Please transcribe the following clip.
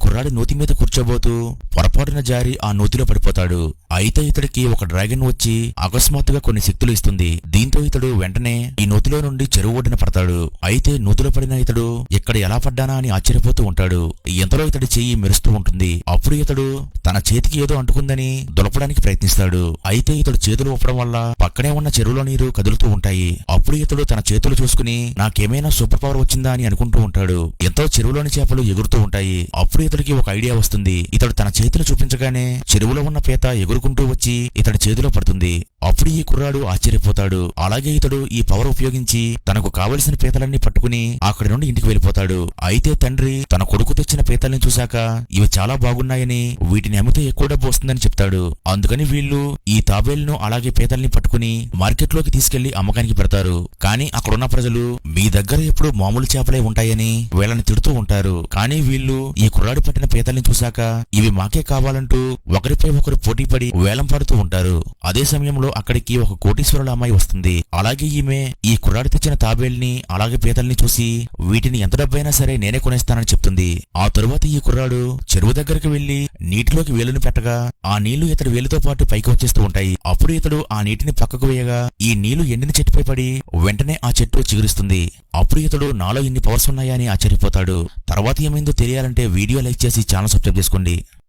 కుర్రాడి నూతి మీద కూర్చోబోతూ పొరపాటున జారి ఆ నూతిలో పడిపోతాడు. అయితే ఇతడికి ఒక డ్రాగన్ వచ్చి అకస్మాత్తుగా కొన్ని శక్తులు ఇస్తుంది. దీంతో ఇతడు వెంటనే ఈ నూతిలో నుండి చెరువు ఒడ్డున పడతాడు. అయితే నూతిలో పడిన ఇతడు ఇక్కడ ఎలా పడ్డానా అని ఆశ్చర్యపోతూ ఉంటాడు. ఇంతలో ఇతడి చెయ్యి మెరుస్తూ ఉంటుంది. అప్పుడు ఇతడు తన చేతికి ఏదో అంటుకుందని దులపడానికి ప్రయత్నిస్తాడు. అయితే ఇతడు చేతులు ఊపడం వల్ల పక్కనే ఉన్న చెరువులో నీరు కదులుతూ ఉంటాయి. అప్పుడు ఇతడు తన చేతులు చూసుకుని నాకేమైనా సూపర్ పవర్ వచ్చిందా అని అనుకుంటూ ఉంటాడు. ఎంతో చెరువులోని చేపలు ఎగురుతూ ఉంటాయి. అప్పుడు ఇతడికి ఒక ఐడియా వస్తుంది. ఇతడు తన చేతులు చూపించగానే చెరువులో ఉన్న పీత ఎగురుకుంటూ వచ్చి ఇతడి చేతిలో పడుతుంది. అప్పుడు ఈ కుర్రాడు ఆశ్చర్యపోతాడు. అలాగే ఇతడు ఈ పవర్ ఉపయోగించి తనకు కావలసిన పీతలన్నీ పట్టుకుని అక్కడి నుండి ఇంటికి వెళ్ళిపోతాడు. అయితే తండ్రి తన కొడుకు తెచ్చిన పీతల్ని చూశాక ఇవి చాలా బాగున్నాయని వీటిని అమ్మితే ఎక్కువ డబ్బు వస్తుందని చెప్తాడు. అందుకని వీళ్ళు ఈ తాబేళ్లను అలాగే పీతల్ని పట్టుకుని మార్కెట్లోకి తీసుకెళ్లి అమ్మకానికి పెడతారు. కానీ అక్కడున్న ప్రజలు మీ దగ్గర ఎప్పుడు మామూలు చేపలే ఉంటాయని వీళ్ళని తిడుతూ ఉంటారు. కానీ వీళ్ళు ఈ కుర్రాడు పట్టిన పీతల్ని చూశాక ఇవి మాకే కావాలంటూ ఒకరిపై ఒకరు పోటీపడి వేలం పాడుతూ ఉంటారు. అదే సమయంలో అక్కడికి ఒక కోటీశ్వరుల అమ్మాయి వస్తుంది. అలాగే ఈమె ఈ కుర్రాడు తెచ్చిన తాబేల్ని అలాగే పీతల్ని చూసి వీటిని ఎంత డబ్బైనా సరే నేనే కొనేస్తానని చెప్తుంది. ఆ తరువాత ఈ కుర్రాడు చెరువు దగ్గరికి వెళ్లి నీటిలోకి వేలును పెట్టగా ఆ నీళ్లు ఇతడి వేలుతో పాటు పైకి వచ్చేస్తూ ఉంటాయి. అప్పుడు ఇతడు ఆ నీటిని పక్కకు వేయగా ఈ నీళ్లు ఎండిన చెట్టుపై పడి వెంటనే ఆ చెట్టు చిగురిస్తుంది. అప్పుడు ఇతడు నాలో ఇన్ని పవర్స్ ఉన్నాయా అని ఆశ్చర్యపోతాడు. తర్వాత ఏమైందో తెలియాలంటే వీడియో లైక్ చేసి ఛానల్ సబ్స్క్రైబ్ చేసుకోండి.